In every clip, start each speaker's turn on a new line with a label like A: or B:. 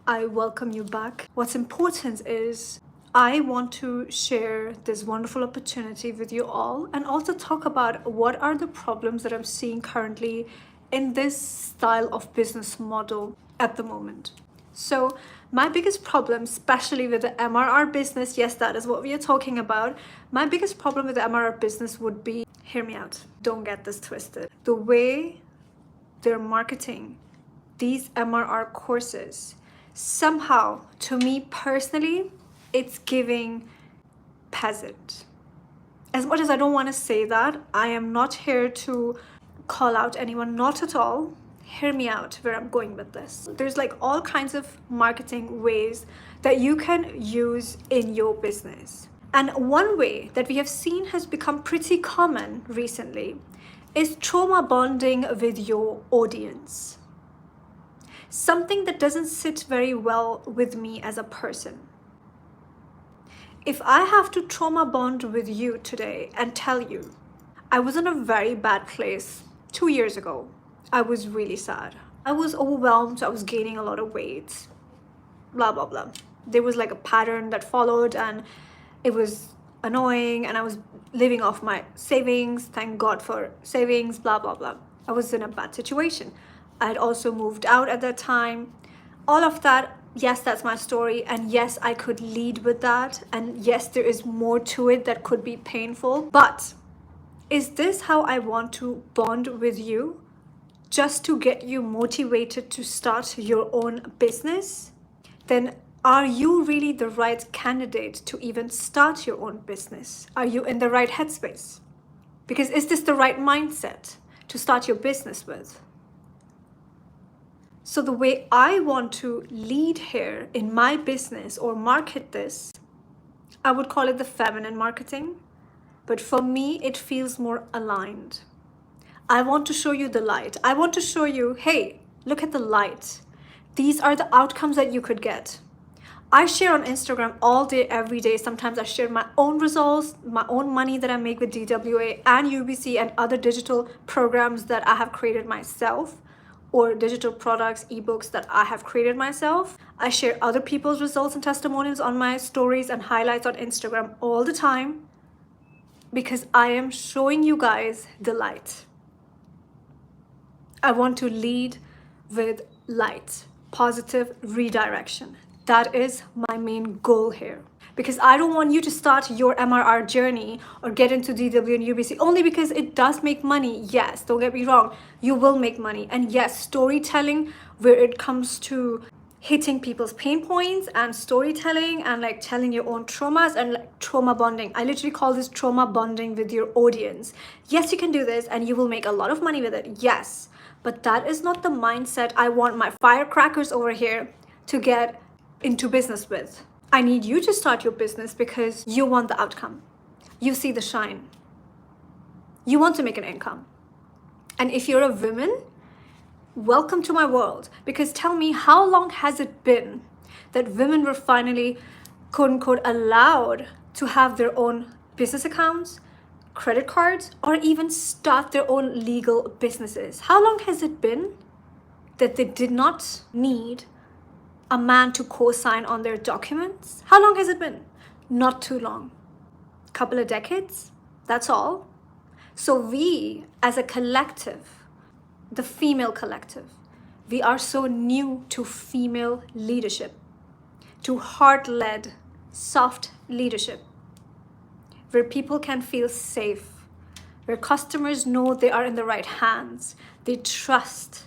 A: I welcome you back. What's important is I want to share this wonderful opportunity with you all and also talk about what are the problems that I'm seeing currently in this style of business model at the moment. So my biggest problem, especially with the MRR business, yes, that is what we are talking about. My biggest problem with the MRR business would be, hear me out, don't get this twisted. The way they're marketing these MRR courses, somehow, to me personally, it's giving peasant. As much as I don't want to say that, I am not here to call out anyone, not at all. Hear me out where I'm going with this. There's like all kinds of marketing ways that you can use in your business. And one way that we have seen has become pretty common recently is trauma bonding with your audience. Something that doesn't sit very well with me as a person. If I have to trauma bond with you today and tell you, I was in a very bad place 2 years ago. I was really sad. I was overwhelmed. I was gaining a lot of weight. Blah, blah, blah. There was like a pattern that followed and it was annoying and I was living off my savings. Thank God for savings, blah, blah, blah. I was in a bad situation. I had also moved out at that time. All of that, yes, that's my story. And yes, I could lead with that. And yes, there is more to it that could be painful. But is this how I want to bond with you? Just to get you motivated to start your own business? Then are you really the right candidate to even start your own business? Are you in the right headspace? Because is this the right mindset to start your business with? So the way I want to lead here in my business or market this, I would call it the feminine marketing. But for me, it feels more aligned. I want to show you the light. I want to show you, hey, look at the light. These are the outcomes that you could get. I share on Instagram all day, every day. Sometimes I share my own results, my own money that I make with DWA and UBC and other digital programs that I have created myself, or digital products, ebooks that I have created myself. I share other people's results and testimonials on my stories and highlights on Instagram all the time because I am showing you guys the light. I want to lead with light, positive redirection. That is my main goal here. Because I don't want you to start your MRR journey or get into DW and UBC only because it does make money. Yes, don't get me wrong, you will make money. And yes, storytelling where it comes to hitting people's pain points and storytelling and like telling your own traumas and like trauma bonding. I literally call this trauma bonding with your audience. Yes, you can do this and you will make a lot of money with it. Yes, but that is not the mindset I want my firecrackers over here to get into business with. I need you to start your business because you want the outcome. You see the shine. You want to make an income. And if you're a woman, welcome to my world. Because tell me, how long has it been that women were finally, quote unquote, allowed to have their own business accounts, credit cards, or even start their own legal businesses? How long has it been that they did not need a man to co-sign on their documents? How long has it been? Not too long. Couple of decades, that's all. So we as a collective, the female collective, we are so new to female leadership, to heart-led, soft leadership, where people can feel safe, where customers know they are in the right hands, they trust.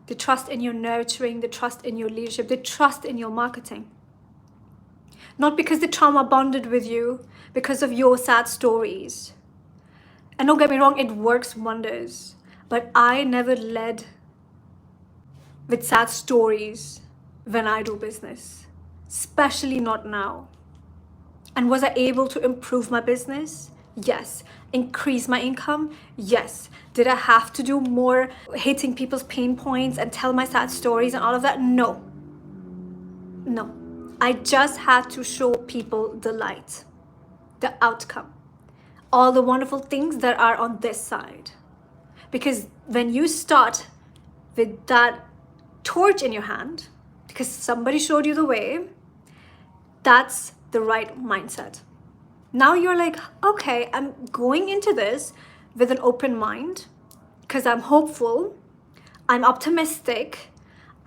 A: They trust in your nurturing, they trust in your leadership, they trust in your marketing. Not because they trauma bonded with you, because of your sad stories. And don't get me wrong, it works wonders. But I never led with sad stories when I do business, especially not now. And was I able to improve my business? Yes. Increase my income? Yes. Did I have to do more hitting people's pain points and tell my sad stories and all of that? No. No. I just had to show people the light, the outcome, all the wonderful things that are on this side. Because when you start with that torch in your hand, because somebody showed you the way. That's the right mindset. Now you're like, okay, I'm going into this with an open mind because I'm hopeful, I'm optimistic,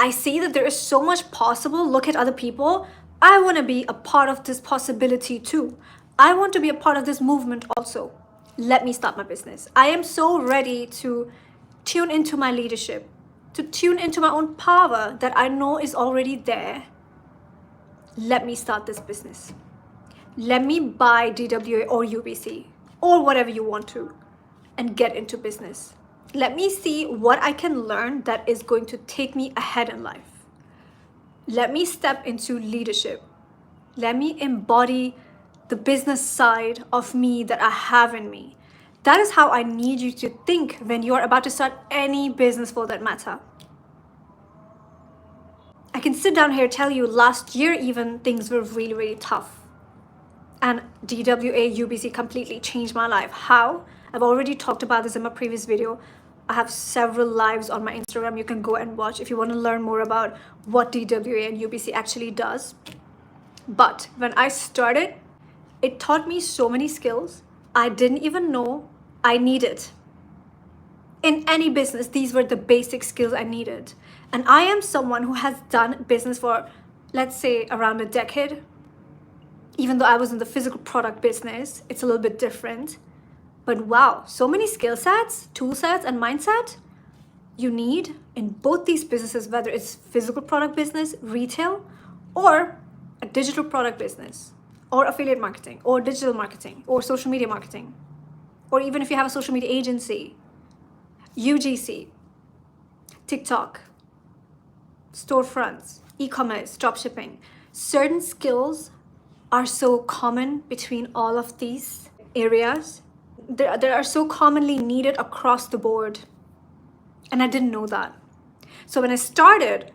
A: I see that there is so much possible. Look at other people. I want to be a part of this possibility too. I want to be a part of this movement also. Let me start my business. I am so ready to tune into my leadership, to tune into my own power that I know is already there. Let me start this business. Let me buy DWA or UBC or whatever you want to and get into business. Let me see what I can learn that is going to take me ahead in life. Let me step into leadership. Let me embody the business side of me that I have in me. That is how I need you to think when you're about to start any business for that matter. I can sit down here tell you last year even things were really, really tough. And DWA UBC completely changed my life. How? I've already talked about this in my previous video. I have several lives on my Instagram you can go and watch if you want to learn more about what DWA and UBC actually does. But when I started, it taught me so many skills I didn't even know I needed. In any business, these were the basic skills I needed. And I am someone who has done business for, let's say, around a decade. Even though I was in the physical product business, it's a little bit different. But wow, so many skill sets, tool sets, and mindset you need in both these businesses, whether it's physical product business, retail, or a digital product business, or affiliate marketing, or digital marketing, or social media marketing, or even if you have a social media agency, UGC, TikTok, storefronts, e-commerce, dropshipping. Certain skills are so common between all of these areas. They are so commonly needed across the board. And I didn't know that. So when I started,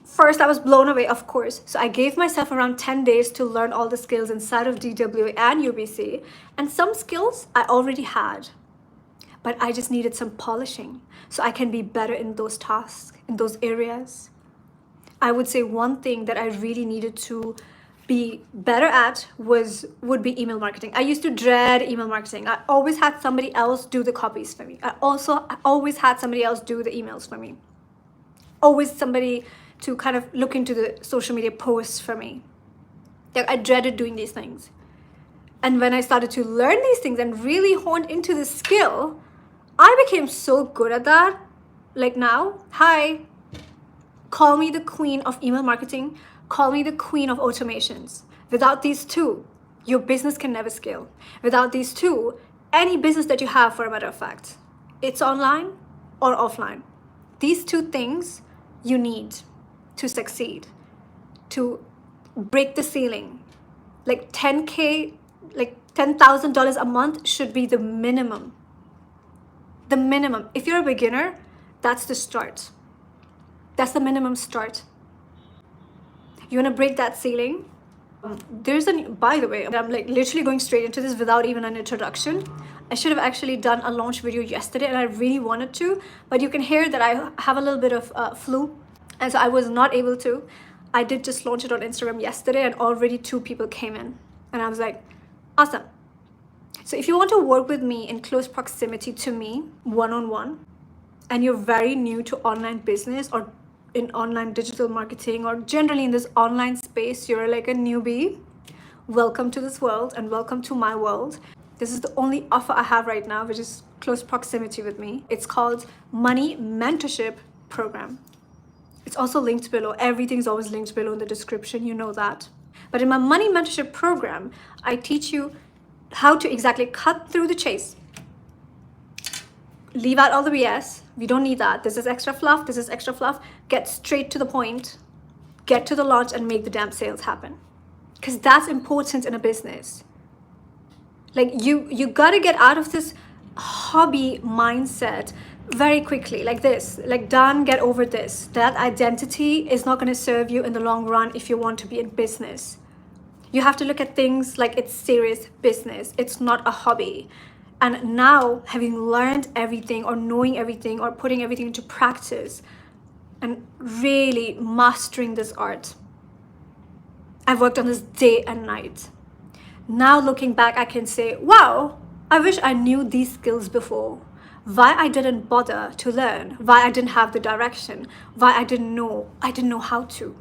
A: first I was blown away, of course. So I gave myself around 10 days to learn all the skills inside of DWA and UBC. And some skills I already had, but I just needed some polishing so I can be better in those tasks, in those areas. I would say one thing that I really needed to be better at would be email marketing. I used to dread email marketing. I always had somebody else do the copies for me. I always had somebody else do the emails for me. Always somebody to kind of look into the social media posts for me. Like, I dreaded doing these things. And when I started to learn these things and really honed into the skill, I became so good at that. Like now, hi, call me the queen of email marketing. Call me the queen of automations. Without these two, your business can never scale. Without these two, any business that you have, for a matter of fact, it's online or offline. These two things you need to succeed, to break the ceiling. Like 10K, like $10,000 a month should be the minimum. The minimum. If you're a beginner, that's the start. That's the minimum start. You want to break that ceiling? By the way, I'm like literally going straight into this without even an introduction. I should have actually done a launch video yesterday and I really wanted to, but you can hear that I have a little bit of flu, and so I was not able to. I did just launch it on Instagram yesterday and already 2 people came in and I was like, awesome. So if you want to work with me in close proximity to me, one-on-one, and you're very new to online business or in online digital marketing or generally in this online space, you're like a newbie, welcome to this world and welcome to my world. This is the only offer I have right now, which is close proximity with me. It's called Money Mentorship Program. It's also linked below. Everything's always linked below in the description, you know that. But in my Money Mentorship Program, I teach you how to exactly cut through the chase. Leave out all the BS. We don't need that. This is extra fluff. This is extra fluff. Get straight to the point. Get to the launch and make the damn sales happen. Because that's important in a business. Like you gotta get out of this hobby mindset very quickly. Like this. Like done, get over this. That identity is not gonna serve you in the long run if you want to be in business. You have to look at things like it's serious business. It's not a hobby. And now, having learned everything or knowing everything or putting everything into practice, and really mastering this art. I've worked on this day and night. Now looking back, I can say, wow, I wish I knew these skills before. Why I didn't bother to learn, why I didn't have the direction, why I didn't know how to.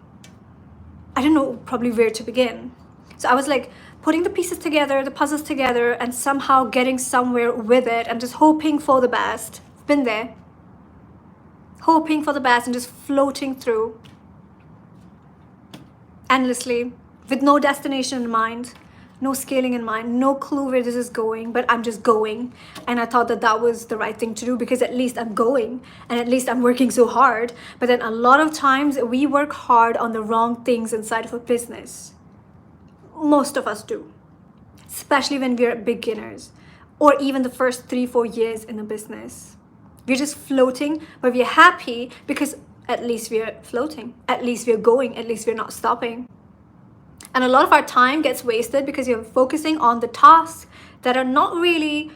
A: I didn't know probably where to begin. So I was like putting the pieces together, the puzzles together, and somehow getting somewhere with it and just hoping for the best. Been there. Hoping for the best and just floating through endlessly with no destination in mind, no scaling in mind, no clue where this is going, but I'm just going. And I thought that that was the right thing to do because at least I'm going and at least I'm working so hard. But then a lot of times we work hard on the wrong things inside of a business. Most of us do, especially when we're beginners or even the first 3-4 years in a business. We're just floating, but we're happy because at least we're floating, at least we're going, at least we're not stopping. And a lot of our time gets wasted because you're focusing on the tasks that are not really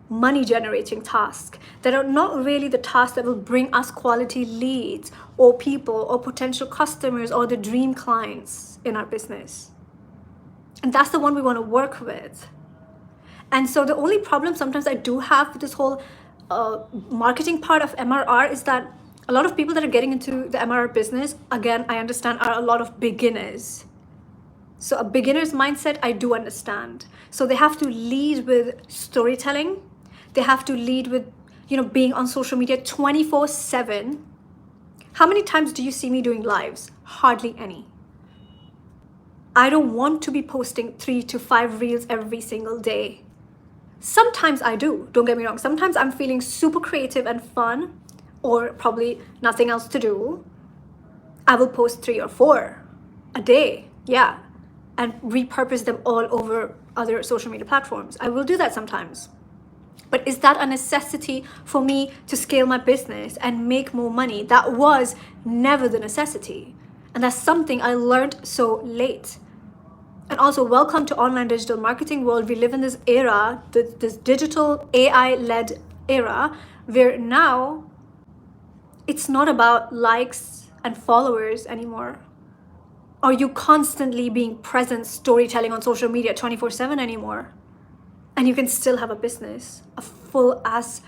A: money generating tasks, that are not really the tasks that will bring us quality leads or people or potential customers or the dream clients in our business. And that's the one we want to work with. And so the only problem sometimes I do have with this whole marketing part of MRR is that a lot of people that are getting into the MRR business, again, I understand, are a lot of beginners. So a beginner's mindset, I do understand. So they have to lead with storytelling. They have to lead with, being on social media 24/7. How many times do you see me doing lives? Hardly any. I don't want to be posting 3 to 5 reels every single day. Sometimes I do, don't get me wrong. Sometimes I'm feeling super creative and fun or probably nothing else to do. I will post 3 or 4 a day, yeah, and repurpose them all over other social media platforms. I will do that sometimes. But is that a necessity for me to scale my business and make more money? That was never the necessity. And that's something I learned so late. And also, welcome to online digital marketing world. We live in this era, this digital AI-led era, where now it's not about likes and followers anymore. Are you constantly being present, storytelling on social media 24/7 anymore? And you can still have a business, a full-ass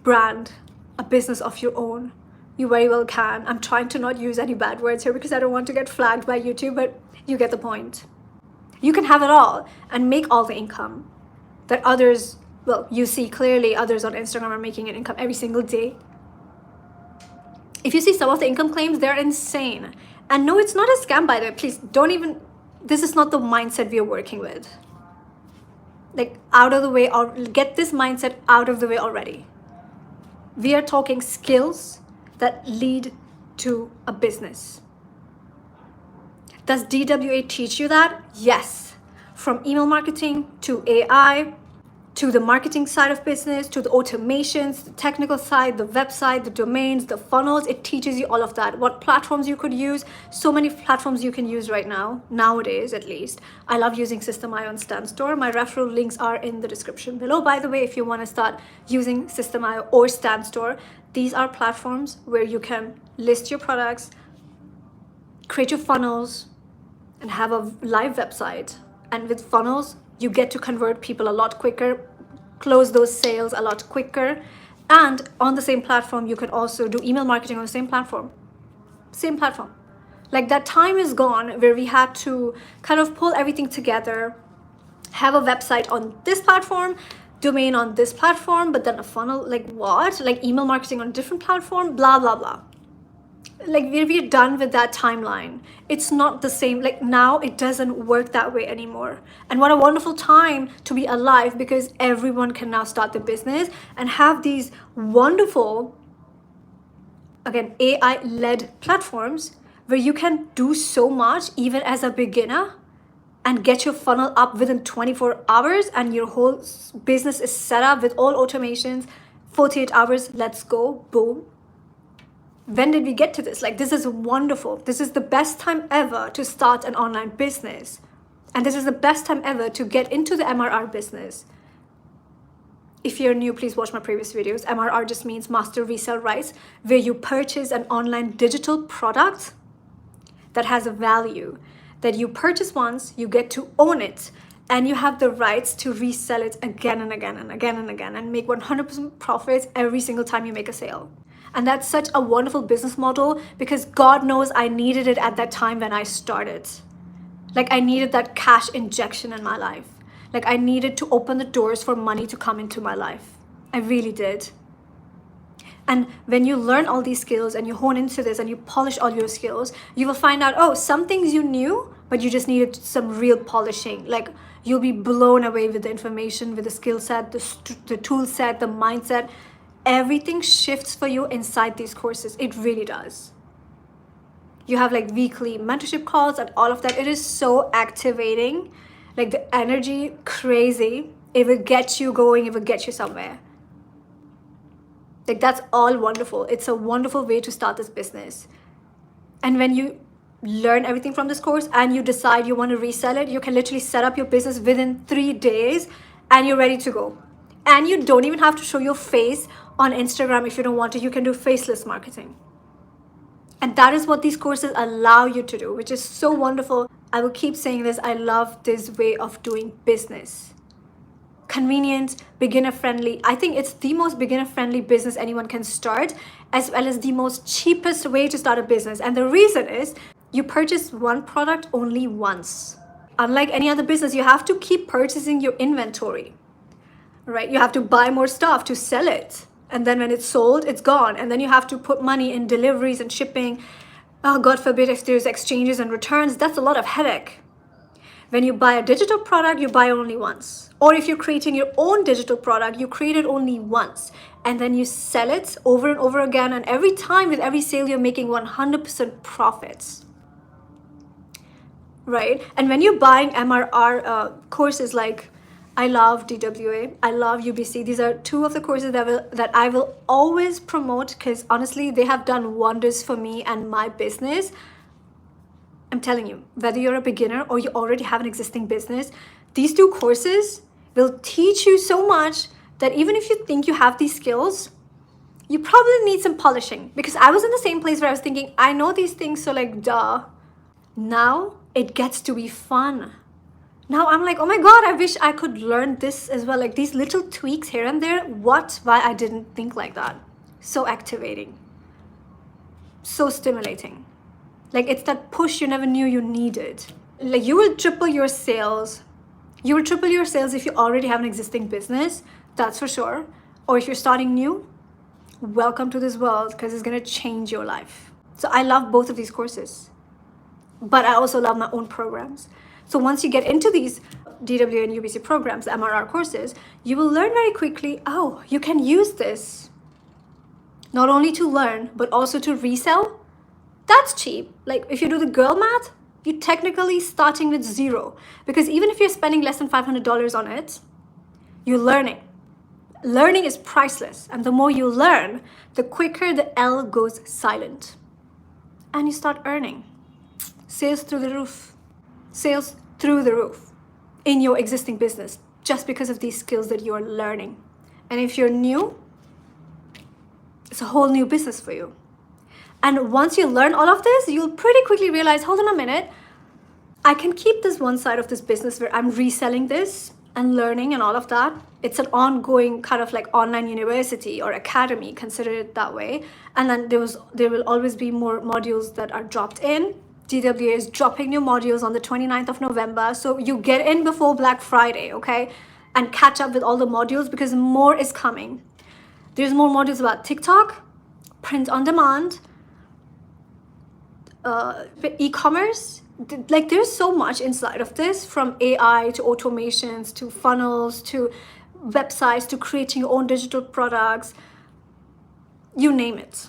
A: brand, a business of your own. You very well can. I'm trying to not use any bad words here because I don't want to get flagged by YouTube, but you get the point. You can have it all and make all the income that others, you see clearly others on Instagram are making an income every single day. If you see some of the income claims, they're insane. And no, it's not a scam, by the way. Please this is not the mindset we are working with. Like, out of the way, or get this mindset out of the way already. We are talking skills that lead to a business. Does DWA teach you that? Yes. From email marketing to AI, to the marketing side of business, to the automations, the technical side, the website, the domains, the funnels, it teaches you all of that. What platforms you could use. So many platforms you can use right now, nowadays at least. I love using System.io and StanStore. My referral links are in the description below. By the way, if you want to start using System.io or StanStore, these are platforms where you can list your products, create your funnels, and have a live website. And with funnels, you get to convert people a lot quicker, close those sales a lot quicker. And on the same platform, you can also do email marketing on the same platform. Same platform. Like, that time is gone where we had to kind of pull everything together, have a website on this platform, domain on this platform, but then a funnel, like what? Like email marketing on a different platform, blah, blah, blah. Like, we're done with that timeline. It's not the same. Like, now it doesn't work that way anymore. And what a wonderful time to be alive, because everyone can now start their business and have these wonderful, again, AI-led platforms where you can do so much even as a beginner and get your funnel up within 24 hours and your whole business is set up with all automations. 48 hours, let's go, boom. When did we get to this? Like, this is wonderful. This is the best time ever to start an online business. And this is the best time ever to get into the MRR business. If you're new, please watch my previous videos. MRR just means master resell rights, where you purchase an online digital product that has a value that you purchase once, you get to own it, and you have the rights to resell it again and again and again and again and make 100% profits every single time you make a sale. And that's such a wonderful business model, because God knows I needed it at that time when I started. Like, I needed that cash injection in my life. Like, I needed to open the doors for money to come into my life. I really did. And when you learn all these skills and you hone into this and you polish all your skills, you will find out, oh, some things you knew, but you just needed some real polishing. Like, you'll be blown away with the information, with the skill set, the tool set, the mindset. Everything shifts for you inside these courses. It really does. You have like weekly mentorship calls and all of that. It is so activating. Like, the energy, crazy. It will get you going. It will get you somewhere. Like, that's all wonderful. It's a wonderful way to start this business. And when you learn everything from this course and you decide you want to resell it, you can literally set up your business within 3 days and you're ready to go. And you don't even have to show your face on Instagram if you don't want to. You can do faceless marketing. And that is what these courses allow you to do, which is so wonderful. I will keep saying this. I love this way of doing business. Convenient, beginner friendly. I think it's the most beginner friendly business anyone can start, as well as the most cheapest way to start a business. And the reason is you purchase one product only once. Unlike any other business, you have to keep purchasing your inventory, right? You have to buy more stuff to sell it. And then when it's sold, it's gone. And then you have to put money in deliveries and shipping. Oh, God forbid if there's exchanges and returns, that's a lot of headache. When you buy a digital product, you buy only once. Or if you're creating your own digital product, you create it only once. And then you sell it over and over again. And every time with every sale, you're making 100% profits. Right? And when you're buying MRR courses, like I love DWA, I love UBC. These are two of the courses that I will always promote, because honestly, they have done wonders for me and my business. I'm telling you, whether you're a beginner or you already have an existing business, these two courses will teach you so much that even if you think you have these skills, you probably need some polishing. Because I was in the same place where I was thinking, I know these things, so like, duh. Now it gets to be fun. Now I'm like, oh my God, I wish I could learn this as well. Like, these little tweaks here and there. Why I didn't think like that. So activating. So stimulating. Like, it's that push you never knew you needed. Like, you will triple your sales. You will triple your sales if you already have an existing business. That's for sure. Or if you're starting new, welcome to this world, because it's going to change your life. So I love both of these courses. But I also love my own programs. So once you get into these DW and UBC programs, the MRR courses, you will learn very quickly, oh, you can use this not only to learn, but also to resell. That's cheap. Like, if you do the girl math, you're technically starting with zero. Because even if you're spending less than $500 on it, you're learning. Learning is priceless. And the more you learn, the quicker the L goes silent. And you start earning. Sales through the roof. Sales through the roof in your existing business, just because of these skills that you're learning. And if you're new, it's a whole new business for you. And once you learn all of this, you'll pretty quickly realize, hold on a minute, I can keep this one side of this business where I'm reselling this and learning and all of that. It's an ongoing kind of like online university or academy, consider it that way. And then there will always be more modules that are dropped in. DWA is dropping new modules on the 29th of November. So you get in before Black Friday, okay? And catch up with all the modules, because more is coming. There's more modules about TikTok, print on demand, e-commerce. Like, there's so much inside of this, from AI to automations to funnels to websites to creating your own digital products, you name it.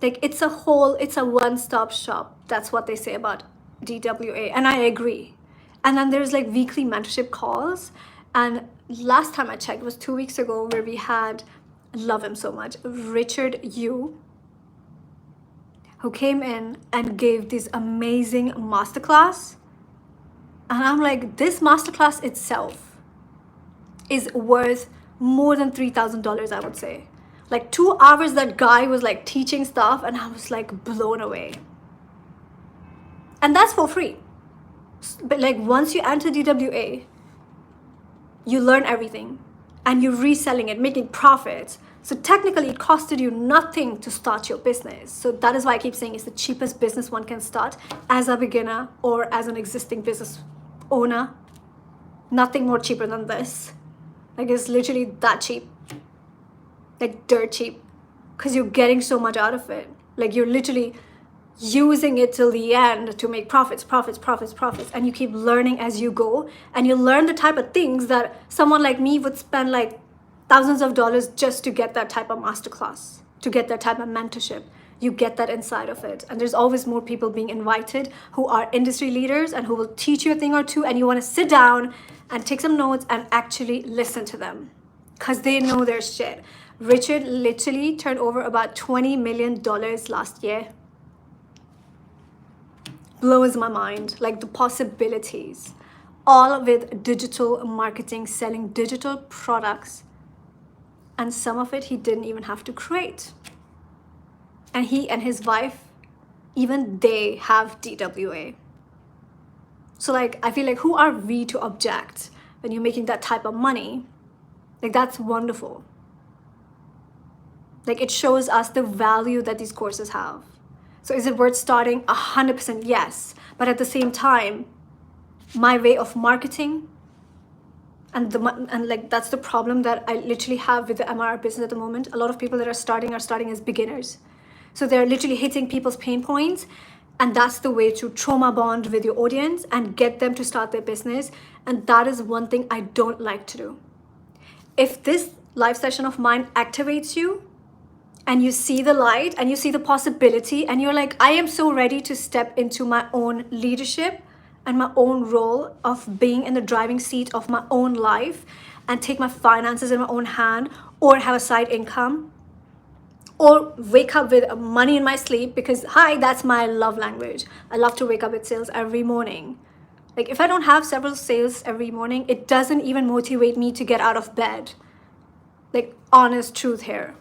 A: Like, it's a one-stop shop. That's what they say about DWA, and I agree. And then there's like weekly mentorship calls, and last time I checked was 2 weeks ago, where we had, love him so much, Richard Yu, who came in and gave this amazing masterclass. And I'm like, this masterclass itself is worth more than $3,000, I would say. Like 2 hours that guy was like teaching stuff and I was like blown away. And that's for free. But like once you enter DWA, you learn everything and you're reselling it, making profits. So technically it costed you nothing to start your business. So that is why I keep saying it's the cheapest business one can start as a beginner or as an existing business owner. Nothing more cheaper than this. Like it's literally that cheap. Like dirt cheap. Because you're getting so much out of it. Like you're literally using it till the end to make profits. And you keep learning as you go. And you learn the type of things that someone like me would spend like thousands of dollars just to get that type of masterclass, to get that type of mentorship. You get that inside of it. And there's always more people being invited who are industry leaders and who will teach you a thing or two, and you want to sit down and take some notes and actually listen to them because they know their shit. Richard literally turned over about $20 million last year. Blows my mind, like the possibilities. All with digital marketing, selling digital products. And some of it he didn't even have to create. And he and his wife, even they have DWA. So like, I feel like who are we to object when you're making that type of money? Like that's wonderful. Like it shows us the value that these courses have. So is it worth starting? 100% yes. But at the same time, my way of marketing and like that's the problem that I literally have with the MRR business at the moment. A lot of people that are starting as beginners. So they're literally hitting people's pain points, and that's the way to trauma bond with your audience and get them to start their business. And that is one thing I don't like to do. If this live session of mine activates you and you see the light and you see the possibility and you're like, I am so ready to step into my own leadership and my own role of being in the driving seat of my own life and take my finances in my own hand, or have a side income, or wake up with money in my sleep, because hi, that's my love language. I love to wake up with sales every morning. Like if I don't have several sales every morning, it doesn't even motivate me to get out of bed. Like honest truth here.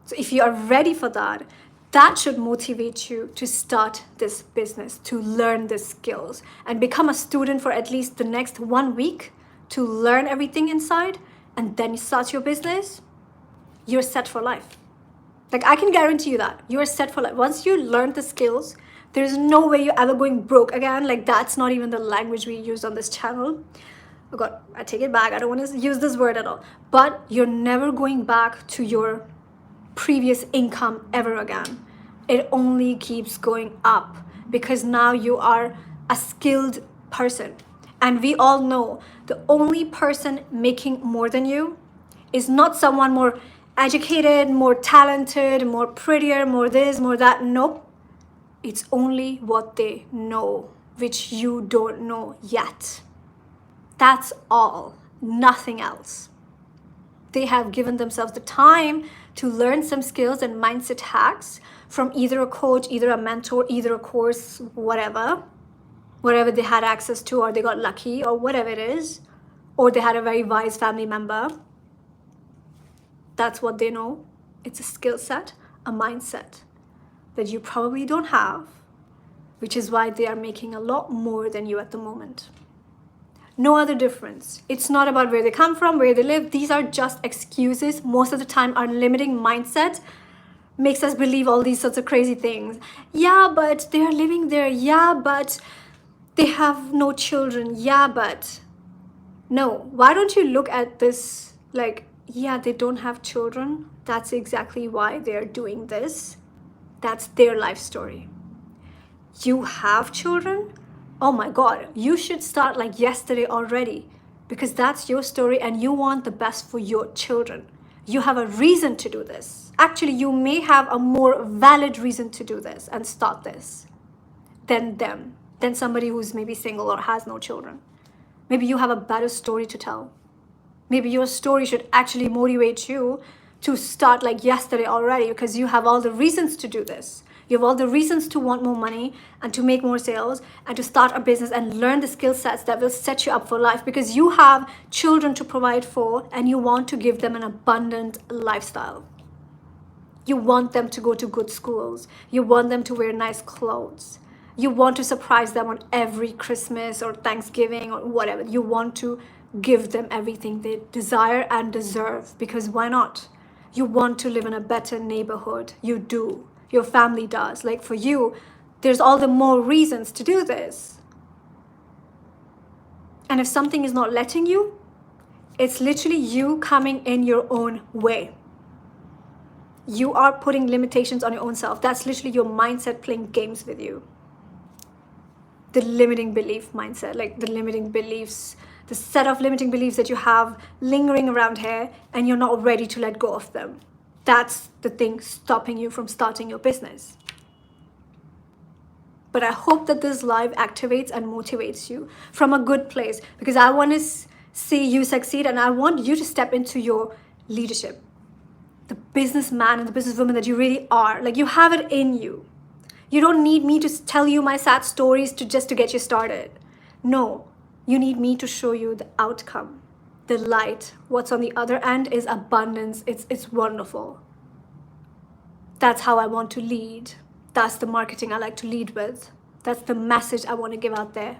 A: So if you are ready for that, that should motivate you to start this business, to learn the skills and become a student for at least the next 1 week to learn everything inside, and then you start your business. You're set for life. Like I can guarantee you that you're set for life. Once you learn the skills, there's no way you're ever going broke again. Like that's not even the language we use on this channel. Oh God, I take it back. I don't want to use this word at all. But you're never going back to your previous income ever again. It only keeps going up because now you are a skilled person. And we all know the only person making more than you is not someone more educated, more talented, more prettier, more this, more that. Nope. It's only what they know, which you don't know yet. That's all. Nothing else. They have given themselves the time to learn some skills and mindset hacks from either a coach, either a mentor, either a course, whatever they had access to, or they got lucky, or whatever it is, or they had a very wise family member. That's what they know. It's a skill set, a mindset that you probably don't have, which is why they are making a lot more than you at the moment. No other difference. It's not about where they come from, where they live. These are just excuses. Most of the time, our limiting mindset makes us believe all these sorts of crazy things. Yeah, but they are living there. Yeah, but they have no children. Yeah, but no. Why don't you look at this like, yeah, they don't have children. That's exactly why they're doing this. That's their life story. You have children? Oh my God, you should start like yesterday already, because that's your story and you want the best for your children. You have a reason to do this. Actually, you may have a more valid reason to do this and start this than them, than somebody who's maybe single or has no children. Maybe you have a better story to tell. Maybe your story should actually motivate you to start like yesterday already, because you have all the reasons to do this. You have all the reasons to want more money and to make more sales and to start a business and learn the skill sets that will set you up for life, because you have children to provide for and you want to give them an abundant lifestyle. You want them to go to good schools. You want them to wear nice clothes. You want to surprise them on every Christmas or Thanksgiving or whatever. You want to give them everything they desire and deserve, because why not? You want to live in a better neighborhood. You do. Your family does. Like for you, there's all the more reasons to do this. And if something is not letting you, it's literally you coming in your own way. You are putting limitations on your own self. That's literally your mindset playing games with you. The limiting belief mindset, like the limiting beliefs, the set of limiting beliefs that you have lingering around here and you're not ready to let go of them. That's the thing stopping you from starting your business. But I hope that this live activates and motivates you from a good place, because I want to see you succeed and I want you to step into your leadership. The businessman and the businesswoman that you really are. Like, you have it in you. You don't need me to tell you my sad stories just to get you started. No, you need me to show you the outcome, the light. What's on the other end is abundance. It's wonderful. That's how I want to lead. That's the marketing I like to lead with. That's the message I want to give out there.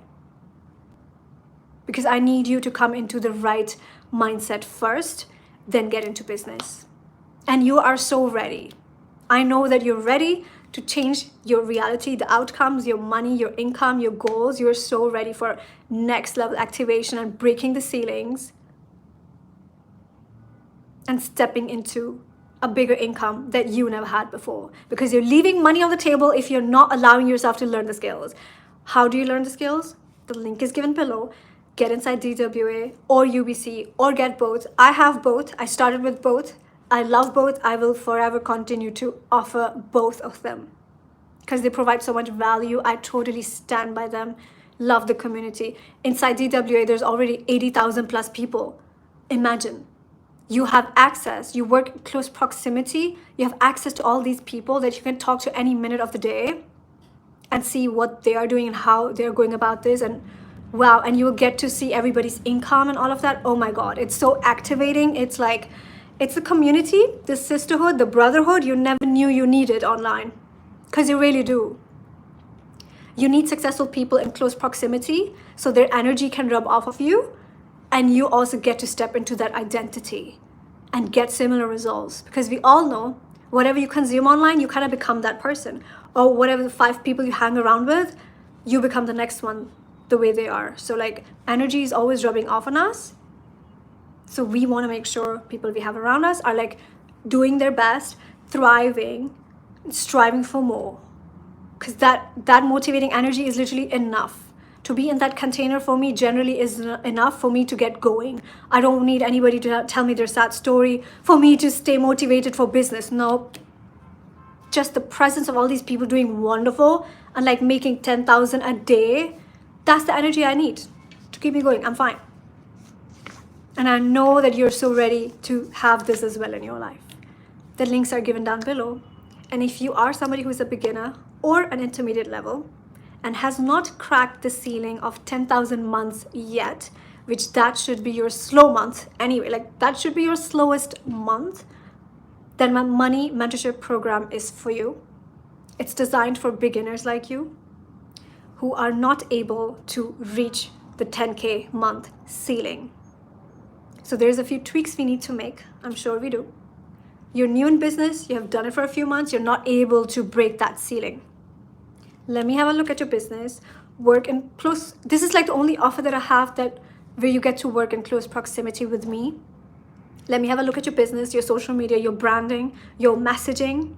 A: Because I need you to come into the right mindset first, then get into business. And you are so ready. I know that you're ready to change your reality, the outcomes, your money, your income, your goals. You're so ready for next level activation and breaking the ceilings and stepping into a bigger income that you never had before. Because you're leaving money on the table if you're not allowing yourself to learn the skills. How do you learn the skills? The link is given below. Get inside DWA or UBC or get both. I have both. I started with both. I love both. I will forever continue to offer both of them because they provide so much value. I totally stand by them. Love the community. Inside DWA, there's already 80,000 plus people. Imagine. You have access. You work in close proximity. You have access to all these people that you can talk to any minute of the day and see what they are doing and how they're going about this. And wow, and you will get to see everybody's income and all of that. Oh my God, it's so activating. It's like, it's a community, the sisterhood, the brotherhood you never knew you needed online, because you really do. You need successful people in close proximity so their energy can rub off of you, and you also get to step into that identity and get similar results, because we all know whatever you consume online, you kind of become that person, or whatever the 5 people you hang around with, you become the next one the way they are. So like, energy is always rubbing off on us. So we want to make sure people we have around us are like doing their best, thriving, striving for more. Because that motivating energy is literally enough. To be in that container for me generally is enough for me to get going. I don't need anybody to tell me their sad story for me to stay motivated for business. No. Just the presence of all these people doing wonderful and like making 10,000 a day, that's the energy I need to keep me going. I'm fine. And I know that you're so ready to have this as well in your life. The links are given down below. And if you are somebody who's a beginner or an intermediate level and has not cracked the ceiling of 10,000 months yet, which that should be your slow month anyway, like that should be your slowest month, then my money mentorship program is for you. It's designed for beginners like you who are not able to reach the 10K month ceiling. So there's a few tweaks we need to make. I'm sure we do. You're new in business. You have done it for a few months. You're not able to break that ceiling. Let me have a look at your business. Work in close. This is like the only offer that I have that where you get to work in close proximity with me. Let me have a look at your business, your social media, your branding, your messaging.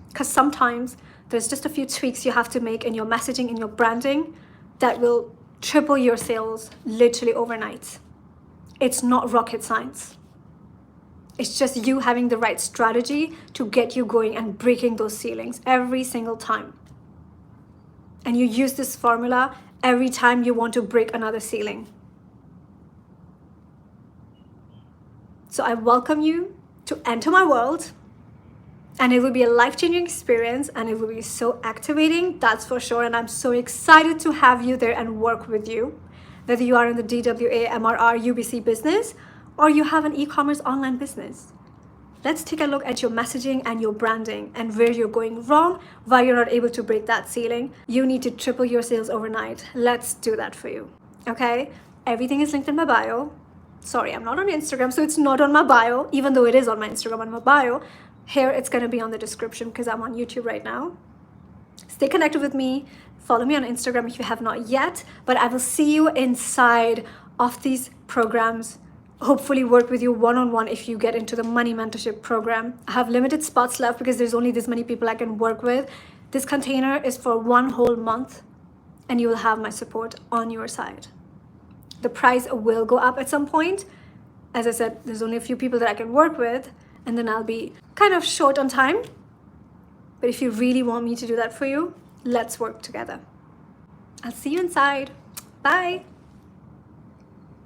A: Because sometimes there's just a few tweaks you have to make in your messaging, in your branding that will triple your sales literally overnight. It's not rocket science. It's just you having the right strategy to get you going and breaking those ceilings every single time. And you use this formula every time you want to break another ceiling. So I welcome you to enter my world. And it will be a life-changing experience, and it will be so activating, that's for sure. And I'm so excited to have you there and work with you, whether you are in the DWA, MRR, UBC business, or you have an e-commerce online business. Let's take a look at your messaging and your branding and where you're going wrong, why you're not able to break that ceiling. You need to triple your sales overnight. Let's do that for you, okay? Everything is linked in my bio. Sorry, I'm not on Instagram, so it's not on my bio, even though it is on my Instagram and my bio. Here, it's gonna be on the description because I'm on YouTube right now. Stay connected with me. Follow me on Instagram if you have not yet, but I will see you inside of these programs. Hopefully work with you one-on-one if you get into the money mentorship program. I have limited spots left because there's only this many people I can work with. This container is for 1 whole month, and you will have my support on your side. The price will go up at some point. As I said, there's only a few people that I can work with, and then I'll be kind of short on time. But if you really want me to do that for you, let's work together. I'll see you inside. Bye.